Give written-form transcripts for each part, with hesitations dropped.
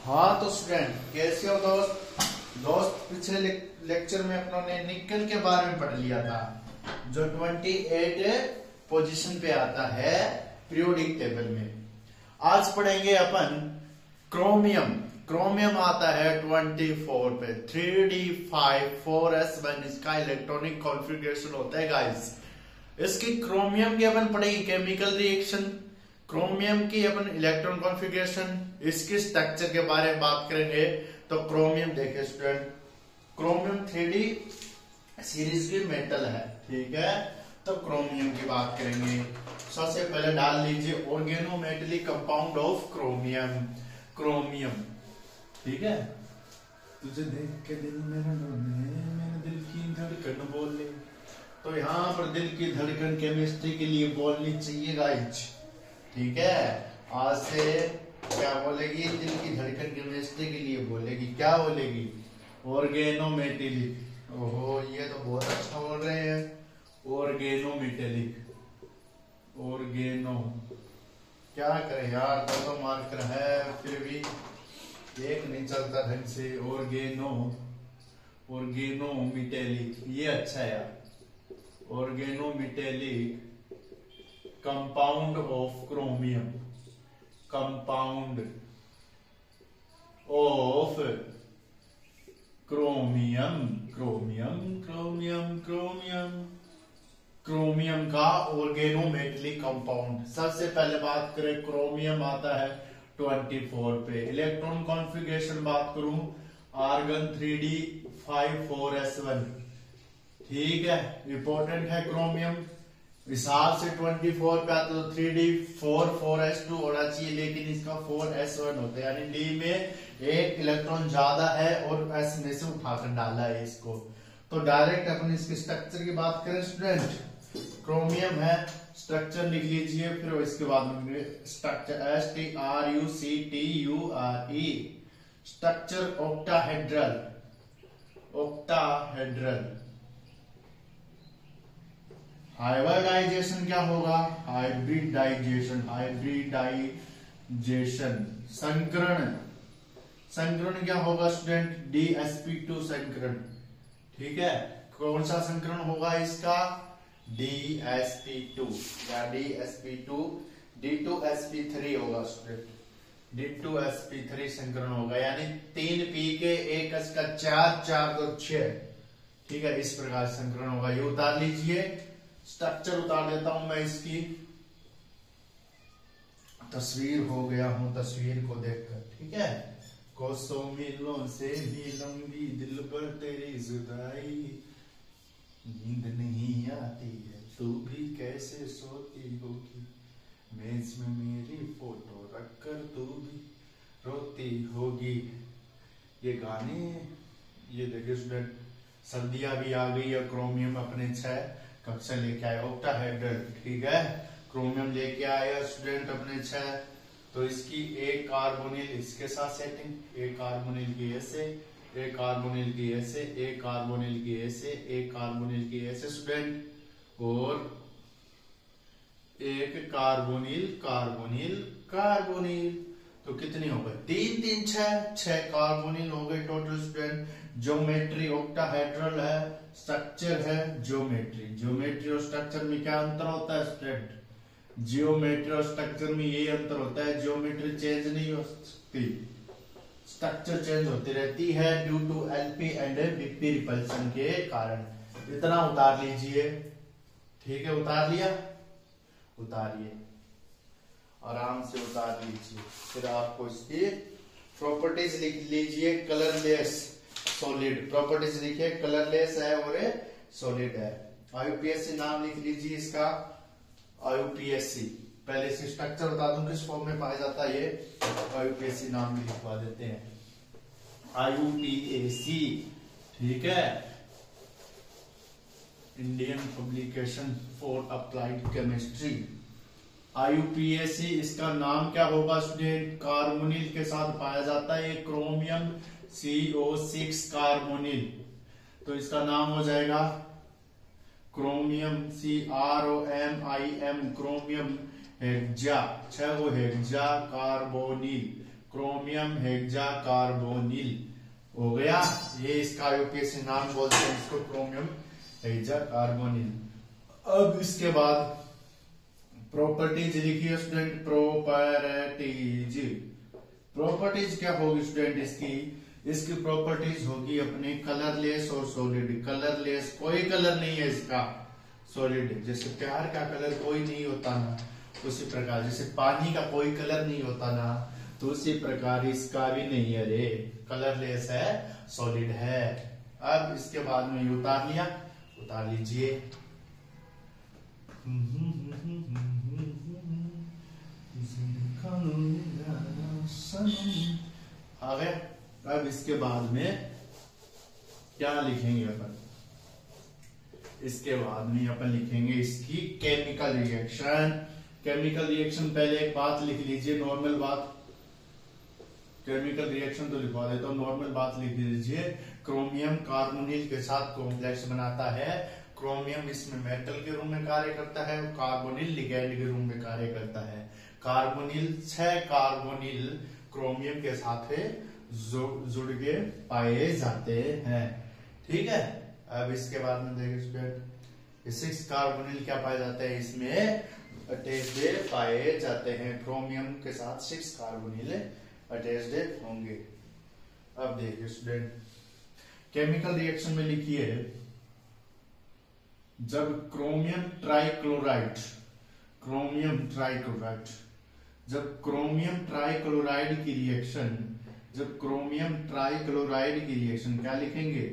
हाँ तो स्टूडेंट कैसे हो दोस्त पिछले लेक्चर में अपनों ने निकल के बारे में पढ़ लिया था जो 28 पोजीशन पे आता है पीरियोडिक टेबल में। आज पढ़ेंगे अपन क्रोमियम। क्रोमियम आता है 24 पे 3d5 4s1 इसका इलेक्ट्रॉनिक कॉन्फ़िगरेशन होता है गाइस। इसकी क्रोमियम की अपन पढ़ेंगे केमिकल रिएक्शन, क्रोमियम की अपन इलेक्ट्रॉन कॉन्फ़िगरेशन, इसके स्ट्रक्चर के बारे में बात करेंगे। तो क्रोमियम देखिए स्टूडेंट, क्रोमियम 3d सीरीज की मेटल है, ठीक है। तो क्रोमियम की बात करेंगे। सबसे पहले डाल लीजिए organometallic compound of chromium. Chromium, ठीक है। तुझे देख के दिल मेरा रोने, मेरे दिल की धड़कन बोले। तो यहाँ पर दिल की धड़कन केमिस्ट्री के लिए बोलनी चाहिए गाइस, ठीक है। आज से क्या बोलेगी, दिल की धड़कन केमिस्ट्री के लिए बोलेगी। क्या बोलेगी? ऑर्गेनोमेटेलिक। ओहो, ये तो बहुत अच्छा बोल रहे हैं। Organometallic, organo. क्या करें यार, दो मार्कर है फिर भी एक नहीं चलता ढंग से। ऑर्गेनोमेटेलिक, ये अच्छा है यार। Organometallic compound of chromium, compound of chromium. Chromium chromium chromium chromium का ऑर्गेनोमेटेलिक कंपाउंड। सबसे पहले बात करें, क्रोमियम आता है 24 पे। इलेक्ट्रॉन कॉन्फ़िगरेशन बात करूं, आर्गन 3d5 4s1, ठीक है। इंपॉर्टेंट है क्रोमियम। हिसाब से 24 पे आता तो 3d4 4s2 होना चाहिए, लेकिन इसका 4s1 होता है, यानी डी में एक इलेक्ट्रॉन ज्यादा है और एस में से उठाकर डाला है इसको। तो डायरेक्ट अपन इसके स्ट्रक्चर की बात करें स्टूडेंट, क्रोमियम है, स्ट्रक्चर लिख लीजिए, फिर इसके बाद structure STRUCTURE। Structure octahedral, octahedral. Hybridization क्या होगा? Hybridization, hybridization. संकरण, संकरण क्या होगा स्टूडेंट? DsP2 संकरण, ठीक है। कौन सा संकरण होगा इसका? DsP2 या DsP2, D2sp3 होगा स्टूडेंट। D2sp3 संकरण होगा, यानी 3p के 1 s का 4 4 2 6, ठीक है। इस प्रकार संकरण होगा। ये उतार लीजिए, स्ट्रक्चर उतार देता हूं मैं इसकी। तस्वीर हो गया हूं तस्वीर को देखकर, ठीक है। कोसों मीलों से भी लंबी दिल पर तेरी जुदाई, नींद नहीं आती है तू भी कैसे सोती होगी, मेज में मेरी फोटो रखकर तू भी रोती होगी। ये गाने, ये देखिए स्टूडेंट, सर्दियां भी आ गई है। क्रोमियम अपने 6 कक्षा लेके आया, ऑक्टाहेड्रल, ठीक है। क्रोमियम लेके आया स्टूडेंट अपने 6। तो इसकी एक कार्बोनिल इसके साथ सेटिंग, एक कार्बोनिल की ऐसे, एक कार्बोनिल की ऐसे, एक कार्बोनिल की ऐसे, एक कार्बोनिल की ऐसे स्टूडेंट, और एक कार्बोनिल कार्बोनिल कार्बोनिल। तो कितनी हो गई? 3 3 6 कार्बोनिल हो गए टोटल स्टूडेंट। ज्योमेट्री ऑक्टाहेड्रल है, स्ट्रक्चर है ज्योमेट्री। ज्योमेट्री और स्ट्रक्चर में क्या अंतर होता है स्टूडेंट? जियोमेट्री और स्ट्रक्चर में यही अंतर होता है, ज्योमेट्री चेंज नहीं हो सकती, स्ट्रक्चर चेंज होती रहती है due to LP and BP repulsion के कारण। इतना उतार लीजिए, ठीक है। उतार लिया, उतारिए, आराम से उतार लीजिए। फिर आपको इसकी प्रॉपर्टीज लिख लीजिए। कलरलेस सॉलिड, प्रॉपर्टीज लिखिए, कलरलेस है और सॉलिड है। आईयूपीएससी नाम लिख लीजिए इसका, आईयूपीएससी। पहले इसकी स्ट्रक्चर बता दूं किस फॉर्म में पाया जाता है, ये आईयूपीएससी नाम भी लिखवा देते हैं, आईयूपीएससी, ठीक है। Indian publication for applied chemistry. आईयूपीएससी, इसका नाम क्या होगा स्टूडेंट? कार्बोनिल के साथ पाया जाता है, ये क्रोमियम CO6 कार्बोनिल। तो इसका नाम हो जाएगा chromium CROMIM, chromium hexa, 6 hexa carbonyl. Chromium hexa carbonyl हो गया। ये इसका यूपीएससी नाम बोलते हैं इसको, क्रोमियम हेक्सा कार्बोनिल। अब इसके बाद प्रॉपर्टीज लिखिए स्टूडेंट, प्रॉपर्टीज क्या होगी स्टूडेंट इसकी प्रॉपर्टीज होगी अपने कलरलेस और सॉलिड। कलरलेस, कोई कलर नहीं है इसका। सॉलिड, जैसे प्यार का कलर कोई नहीं होता ना, उसी प्रकार जैसे पानी का कोई कलर नहीं होता ना, तो उसी प्रकार इसका भी नहीं है रे, कलरलेस है, सॉलिड है। अब इसके बाद में उतार लिया, उतार लीजिए। आ गया। अब इसके बाद में क्या लिखेंगे अपन, इसके बाद में अपन लिखेंगे इसकी केमिकल रिएक्शन। केमिकल रिएक्शन पहले एक बात लिख लीजिए, नॉर्मल बात। केमिकल रिएक्शन तो लिखवा देता हूं, नॉर्मल बात लिख लीजिए। क्रोमियम कार्बोनिल के साथ कॉम्प्लेक्स बनाता है। क्रोमियम इसमें मेटल के रूप में कार्य करता है, कार्बोनिल लिगैंड के रूप में कार्य करता है। कार्बोनिल 6 कार्बोनिल क्रोमियम के साथ जुड़ के पाए जाते हैं। ठीक है। अब इसके बाद में देखिए स्टूडेंट, 6 कार्बोनिल क्या पाए जाते हैं, इसमें अटैच्ड पाए जाते हैं। क्रोमियम के साथ 6 कार्बोनिल अटैच्ड होंगे। अब देखिए स्टूडेंट, केमिकल रिएक्शन में लिखिए, जब क्रोमियम ट्राइक्लोराइड जब क्रोमियम ट्राइक्लोराइड की रिएक्शन क्या लिखेंगे,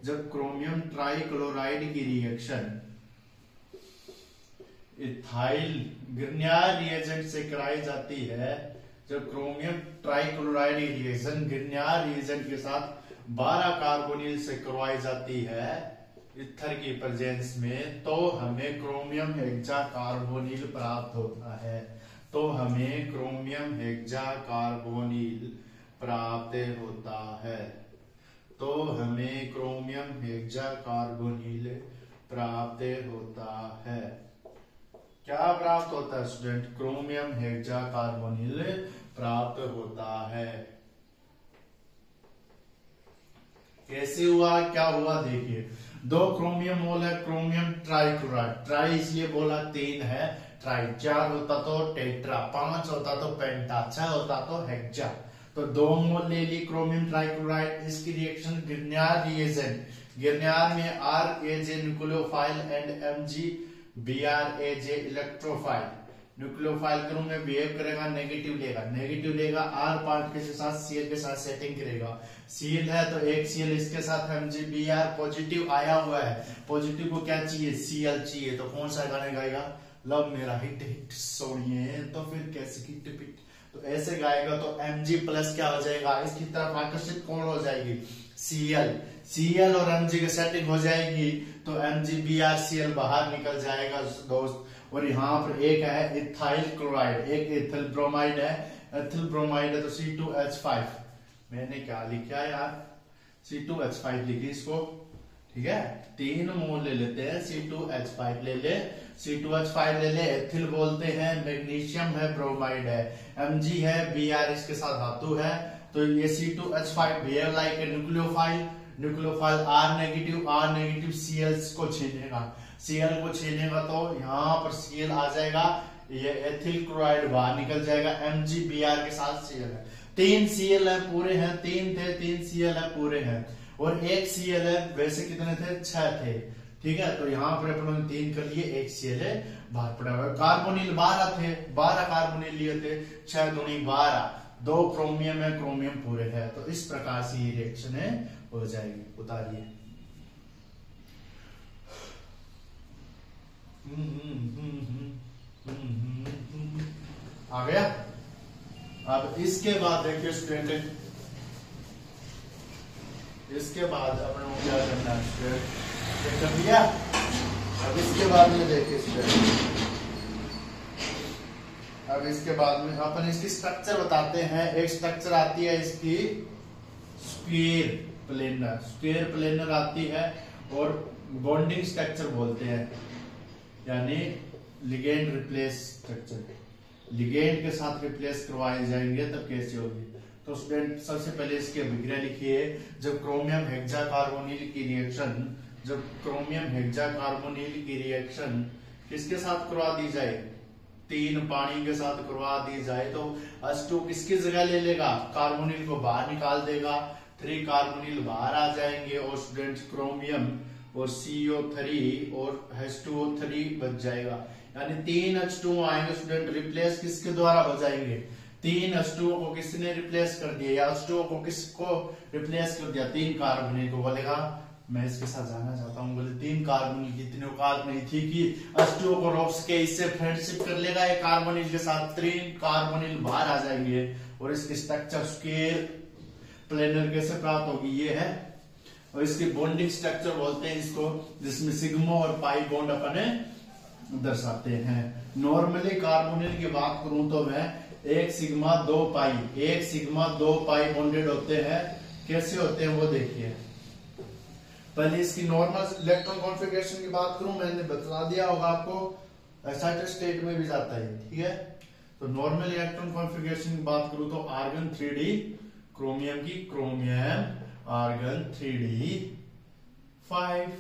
जब क्रोमियम ट्राइक्लोराइड की रिएक्शन इथाइल ग्रिग्नार रिएजेंट से कराई जाती है, जब क्रोमियम ट्राइक्लोराइड की रिएक्शन ग्रिग्नार रिएजेंट के साथ 12 कार्बोनिल से करवाई जाती है इथर की प्रेजेंस में, तो हमें क्रोमियम हेक्सा कार्बोनिल प्राप्त होता है। क्या प्राप्त होता है स्टूडेंट, क्रोमियम हेक्सा कार्बोनिल प्राप्त होता है। कैसे हुआ, क्या हुआ देखिए, 2 क्रोमियम मोल है क्रोमियम ट्राइक्लोराइड, ट्राई इसलिए बोला 3 है, ट्राई 4 होता तो टेट्रा, 5 होता तो पेंटा, 6 होता तो हेक्सा। तो 2 मोल ले ली क्रोमियम ट्राइक्लोराइड। इसकी रिएक्शन ग्रिग्नार रिएजेंट, ग्रिग्नार में RAJ nucleophile and MgBrAJ electrophile, nucleophile के रूप में बिहेव करेगा, नेगेटिव लेगा, R पार्ट के साथ Cl के साथ सेटिंग करेगा। Cl है तो एक Cl इसके साथ MgBr पॉजिटिव आया हुआ है, पॉजिटिव को क्या चाहिए, Cl चाहिए, तो कौन सा गाने गाएगा, लव मेरा हिट हिट सोनिए, तो फिर कैसे हिट पिट, तो ऐसे गाएगा तो Mg प्लस क्या हो जाएगा, इसकी तरफ आकर्षित कौन हो जाएगी, Cl और Mg की सेटिंग हो जाएगी, तो MgBrCl बाहर निकल जाएगा दोस्त। और यहाँ पर एक है इथाइल क्लोराइड, एक इथिल ब्रोमाइड है, तो C2H5, मैंने क्या लिखा यार, C2H5 लिखी इसको। ठीक है, 3 मोल ले लेते हैं, C2H5 ले ले, C2H5 ले ले, एथिल बोलते हैं, मैग्नीशियम है, ब्रोमाइड है, Mg है, Br इसके साथ धातु है, तो ये C2H5 behave like a nucleophile R negative Cl को छीनेगा, तो यहाँ पर Cl आ जाएगा, ये एथिल क्लोराइड बाहर निकल जाएगा, MgBr के साथ Cl है, 3 Cl है पूरे हैं, 3 थे, 3 Cl है पूरे हैं, और एक Cl है, वैसे कितने थे, 6 थे। ठीक है, तो यहाँ पर अपन 3 कर लिए, एक Cl है बाहर पड़ा हुआ। कार्बोनिल 12 थे, 12 कार्बोनिल लिए थे, 6 दूनी 12, 2 क्रोमियम है, क्रोमियम पूरे है, तो इस प्रकार से ये रिएक्शन है हो जाएगी। उतारिए, आ गया। अब इसके बाद देखिए स्टूडेंट, इसके बाद अपन को क्या करना है स्टूडेंट, कर दिया। अब इसके बाद में देखिए स्टूडेंट, अब इसके बाद में अपन इसकी स्ट्रक्चर बताते हैं। एक स्ट्रक्चर आती है इसकी स्क्वायर प्लेनर आती है, और बॉन्डिंग स्ट्रक्चर बोलते हैं, यानी लिगेंड रिप्लेस स्ट्रक्चर, लिगेंड के साथ रिप्लेस करवाए जाएंगे तब कैसे होगी। तो स्टूडेंट सबसे पहले इसकी अभिक्रिया लिखिए। जब क्रोमियम हेक्साकार्बोनिल की रिएक्शन, जब क्रोमियम हेक्साकार्बोनिल की रिएक्शन किसके साथ करवा दी जाए, 3 पानी के साथ करवा दी जाए, तो H2 किसकी जगह ले लेगा, कार्बोनिल को बाहर निकाल देगा, 3 कार्बोनिल बाहर आ जाएंगे और स्टूडेंट क्रोमियम और CO3 और H2O3 बच जाएगा। यानी 3 H2O आएंगे स्टूडेंट, रिप्लेस किसके द्वारा हो जाएंगे, 3 H2O को किसने रिप्लेस कर दिया, या H2O को किसको रिप्लेस कर दिया, 3 कार्बोनिल को। बोलेगा मैं इसके साथ जाना चाहता हूँ, बोले 3 कार्बोनिल की इतनी औकात नहीं थी कि H2O को रोक के इससे फ्रेंडशिप कर लेगा, एक कार्बोनिल के साथ 3 कार्बोनिल बाहर आ जाएंगे और इसकी स्ट्रक्चर स्क्वायर प्लेनर कैसे प्राप्त होगी, ये है। और इसकी बॉन्डिंग स्ट्रक्चर बोलते हैं इसको, जिसमें सिग्मा और पाई बॉन्ड अपने दर्शाते हैं। नॉर्मली कार्बोनिल की बात करूं तो मैं 1 सिग्मा 2 पाई, 1 सिग्मा 2 पाई बॉन्डेड होते हैं। कैसे होते हैं वो देखिए। पहले इसकी नॉर्मल इलेक्ट्रॉन कॉन्फ़िगरेशन की बात करूं, मैंने बता दिया होगा आपको, एक्साइटेड स्टेट में भी जाता है, ठीक है। तो नॉर्मल इलेक्ट्रॉन कॉन्फ़िगरेशन की बात करूं तो आर्गन 3d, क्रोमियम की क्रोमियम आर्गन 3d 5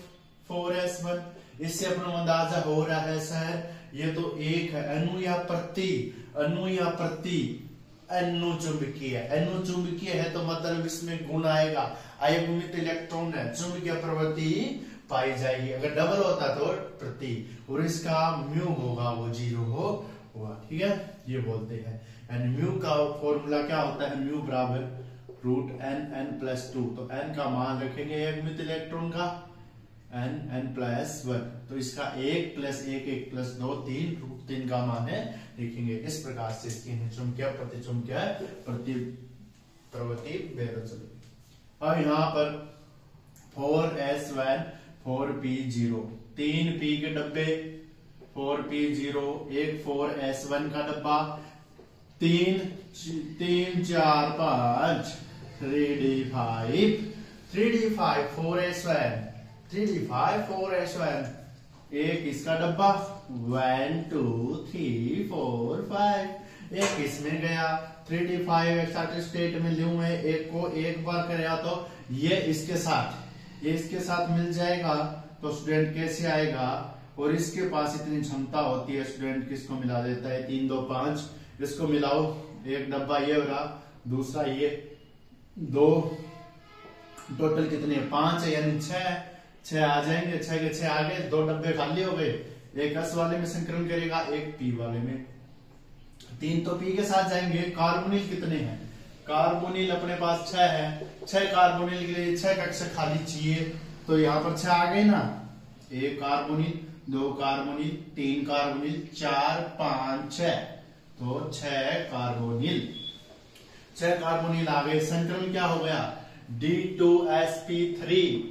4s1। इससे अपना अंदाजा हो रहा है सर, ये तो एक है अणु या प्रति, अणु या प्रति अणु चुंबकीय, अणु चुंबकीय है तो मतलब इसमें गुण आएगा, अयुग्मित इलेक्ट्रॉन है, चुंबकीय प्रवृत्ति पाई जाएगी। अगर डबल होता तो प्रति, और इसका म्यू होगा वो 0 होगा, ठीक है, ये बोलते हैं। एंड म्यू का फॉर्मूला क्या होता है, म्यू बराबर √n+2। तो n का मान रखेंगे अयुग्मित इलेक्ट्रॉन का, n+1, तो इसका 1 + 1 1 + 2 3 √3 का मान है लिखेंगे। इस प्रकार से इसकी चुंबकीय प्रतिचुंबकीय प्रवृत्ति बेरचल। अब यहाँ पर 4s1 4p0, 3 p के डब्बे, 4p0, एक 4s1 का डब्बा, 3 4 5 3d5 3d5 4s1 3d5 4s1, एक इसका डब्बा 1 2 3 4 5, एक इसमें गया 3d5 एक्साइटेड स्टेट में लूं मैं, एक को एक बार कराया तो ये इसके साथ मिल जाएगा। तो स्टूडेंट कैसे आएगा, और इसके पास इतनी क्षमता होती है स्टूडेंट, किसको मिला देता है, 3 2 5, इसको मिलाओ, एक डब्बा ये रहा, दूसरा ये 2, टोटल कितने 5 है, यानी 6 आ जाएंगे, 6 के 6 आ गए, 2 डब्बे खाली हो गए, एक S वाले में संकलन करेगा, एक P वाले में, 3 तो P के साथ जाएंगे। कार्बोनिल कितने हैं, कार्बोनिल अपने पास 6 है, 6 कार्बोनिल के लिए 6 कक्षक खाली चाहिए, तो यहाँ पर 6 आ गए ना, 1 कार्बोनिल 2 कार्बोनिल 3 कार्बोनिल 4 5 6, तो 6 कार्बोनिल आ गए। संकलन क्या हो गया, D2sp3,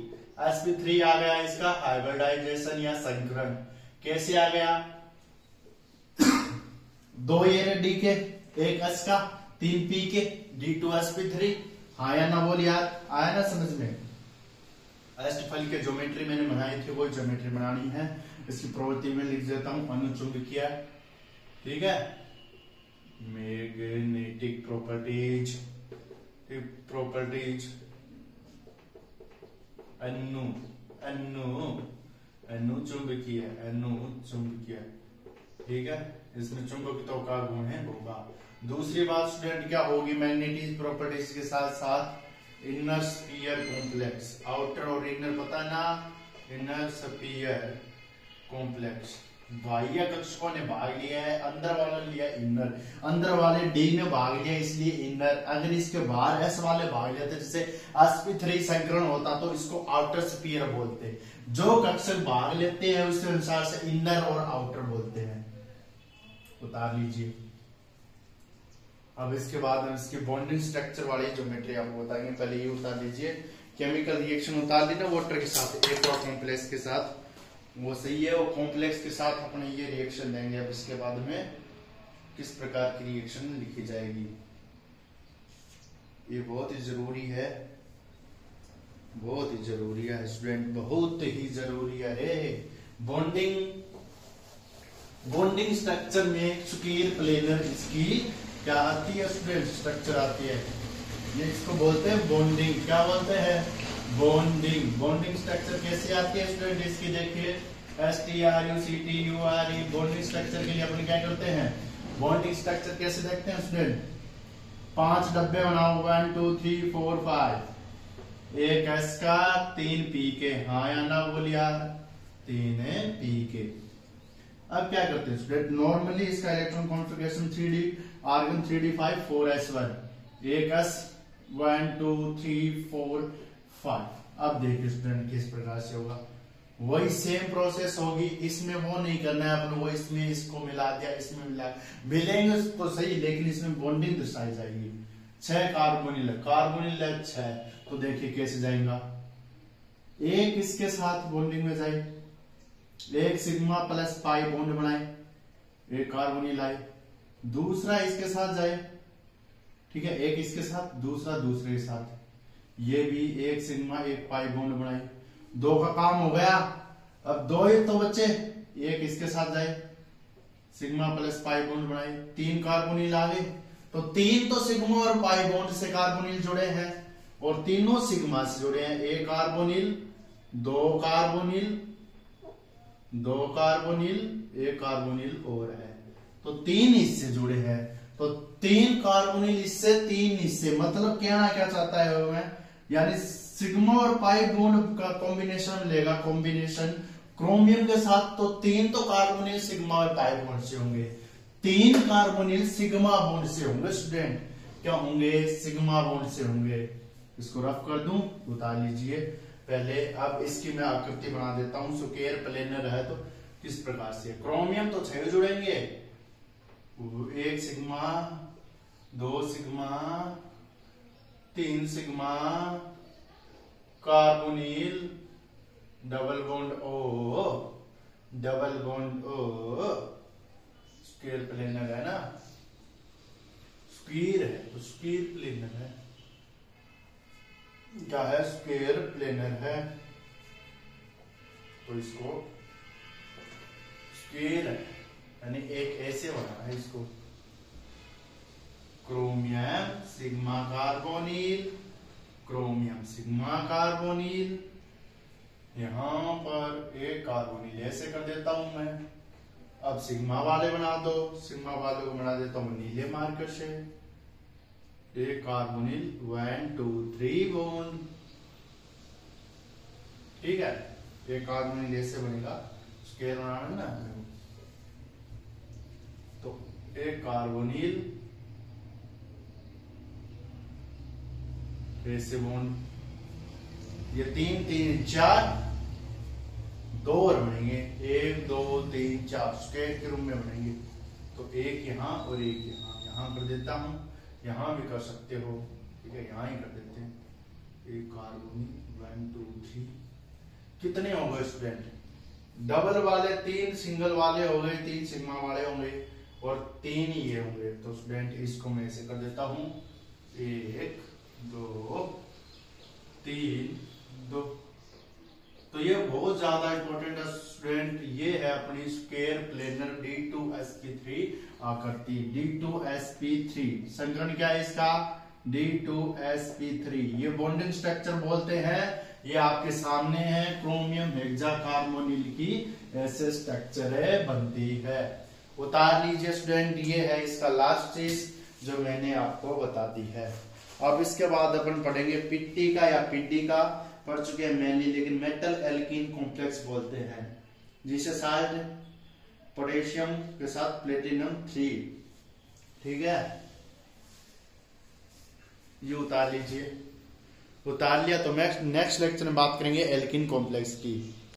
sp3 आ गया, इसका हाइब्रिडाइजेशन या संकरण कैसे आ गया, 2 ये डी के, 1 S का, 3 P के, D2sp3, हाँ या ना बोल यार, आया ना समझ में। अष्टफल के ज्योमेट्री मैंने बनाई थी, वो ज्योमेट्री बनानी है, इसकी प्रवृत्ति में लिख देता हूं, अनुचुंबकीय, ठीक है, मैग्नेटिक प्रॉपर्टीज चुंबकीय, ठीक है, इसमें चुंबकत्व का गुण है होगा। दूसरी बात स्टूडेंट क्या होगी, मैग्नेटिक प्रॉपर्टीज के साथ साथ इनर स्फीयर कॉम्प्लेक्स, आउटर और इनर पता ना, इनर स्फीयर कॉम्प्लेक्स, बाह्य कक्षकों ने भाग लिया है, अंदर वाला लिया इनर, अंदर वाले डी ने भाग लिया इसलिए इनर, अगर इसके बाहर एस वाले भाग लेते जैसे sp3 संकरण होता तो इसको आउटर स्फीयर बोलते, जो कक्षक भाग लेते हैं उसके अनुसार से इनर और आउटर बोलते हैं। उतार लीजिए। अब इसके बाद हम इसकी बॉन्डिंग स्ट्रक्चर वाली ज्योमेट्री आपको बताएंगे, पहले ये उतार लीजिए, केमिकल रिएक्शन उतार दी ना वाटर के साथ, एक और कॉम्प्लेक्स के साथ, वो सही है, वो कॉम्प्लेक्स के साथ अपने ये रिएक्शन देंगे। अब इसके बाद में किस प्रकार की रिएक्शन लिखी जाएगी, ये बहुत ही जरूरी है, बहुत ही जरूरी है स्टूडेंट, बहुत ही जरूरी है। बॉन्डिंग स्ट्रक्चर में स्क्वायर प्लेनर इसकी क्या आती है स्टूडेंट, स्ट्रक्चर आती है, ये इसको बोलते हैं बॉन्डिंग। क्या बोलते हैं? बॉन्डिंग। बॉन्डिंग स्ट्रक्चर कैसे आती है स्टूडेंट? इसकी देखिए STRUCTURE। बॉन्डिंग स्ट्रक्चर के लिए अपन क्या करते हैं? बॉन्डिंग स्ट्रक्चर कैसे देखते हैं स्टूडेंट? 5 डब्बे बनाओ, 1 2 3 4 5। एक S का, 3 P के। हाँ या ना बोलिए? 3 P के। अब क्या करते हैं स्टूडेंट? नॉर्मली इसका electron configuration 3D, argon 3D5 4s1। एक S 1 2 3 4 5। अब देखिए स्टूडेंट किस प्रकार से होगा। वही सेम प्रोसेस होगी। इसमें वो नहीं करना है अपन, वो इसमें इसको मिला दिया, इसमें मिला, मिलेंगे तो सही, लेकिन इसमें बॉन्डिंग दर्शाई जाएगी। 6 कार्बोनिल, कार्बोनिल 6। तो देखिए कैसे जाएगा। एक इसके साथ बॉन्डिंग में जाए, एक सिग्मा प्लस पाई बॉन्ड बनाए, एक कार्बोनिल आए। दूसरा इसके साथ जाए, ठीक है, एक इसके साथ, दूसरा दूसरे के साथ। ये भी एक सिग्मा एक पाई बॉन्ड बनाए। 2 का काम हो गया। अब 2 ही तो बच्चे, एक इसके साथ जाए, सिग्मा प्लस पाई बॉन्ड बनाए। 3 कार्बोनिल आ गए। तो 3 तो सिग्मा और पाई बॉन्ड से कार्बोनिल जुड़े हैं, और तीनों सिग्मा से जुड़े हैं। एक कार्बोनिल, 2 कार्बोनिल, 2 कार्बोनिल, एक कार्बोनिल और है। तो 3 इससे जुड़े हैं। तो 3 कार्बोनिल इससे, 3 इससे। मतलब कहना क्या चाहता है मैं, यानी सिग्मा और पाई बॉन्ड का कॉम्बिनेशन लेगा, कॉम्बिनेशन क्रोमियम के साथ। तो 3 तो कार्बोनिल सिग्मा और पाई बॉन्ड से होंगे, 3 कार्बोनिल सिग्मा बॉन्ड से होंगे स्टूडेंट। क्या होंगे? सिग्मा बॉन्ड से होंगे। इसको रफ कर दूं, उतार लीजिए पहले। अब इसकी मैं आकृति बना देता हूं। स्क्वायर प्लेनर है तो किस प्रकार से? क्रोमियम तो 6 जुड़ेंगे, 1 sigma, 2 sigma, 3 sigma, carbonyl, double bond O, double bond O। Square planar है ना, स्क्वायर है तो स्क्वायर प्लेनर है। क्या है? स्क्वायर प्लेनर है। तो इसको स्क्वायर है, यानी एक ऐसे बना है इसको। Chromium sigma carbonyl, chromium sigma carbonyl. यहां पर एक कार्बोनिल ऐसे कर देता हूं मैं। अब सिग्मा वाले बना दो, सिग्मा वाले को बना देता हूं नीले मार्कर से। एक कार्बोनिल 1 2 3 बॉन्ड, ठीक है। एक कार्बोनिल ऐसे बनेगा, स्क्वायर बनाना है ना। तो एक कार्बोनिल ऐसे बॉन्ड, ये 3 3 4, 2 और बनेंगे, 1 2 3 4 स्क्वायर के रूप में बनेंगे। तो एक यहां और एक यहां कर देता हूं। यहां भी कर सकते हो, ठीक है, यहां ही कर देते हैं। एक कार्बोनिल 1 2 3। कितने हो गए स्टूडेंट? डबल वाले 3, सिंगल वाले हो गए 3, सिग्मा वाले होंगे, और 3 ही ये होंगे। तो स्टूडेंट इसको मैं ऐसे कर देता हूं, 1 2 3 2। तो ये बहुत ज्यादा इंपॉर्टेंट है स्टूडेंट। ये है अपनी स्क्वायर प्लेनर D2sp3 आकृति। D2sp3 संकरण क्या है इसका? D2sp3। ये बॉन्डिंग स्ट्रक्चर बोलते हैं। ये आपके सामने है, क्रोमियम हेक्साकार्बोनिल की ऐसे स्ट्रक्चर है, बनती है। उतार लीजिए स्टूडेंट। ये है इसका लास्ट चीज जो मैंने आपको बता दी है। अब इसके बाद अपन पढ़ेंगे पिट्टी का, या पीडी का पढ़ चुके हैं मेनली, लेकिन मेटल एल्कीन कॉम्प्लेक्स बोलते हैं, जिसे शायद पोटेशियम के साथ प्लेटिनम 3, ठीक है। ये उतार लीजिए। उतार लिया तो नेक्स्ट लेक्चर में बात करेंगे एल्कीन कॉम्प्लेक्स की।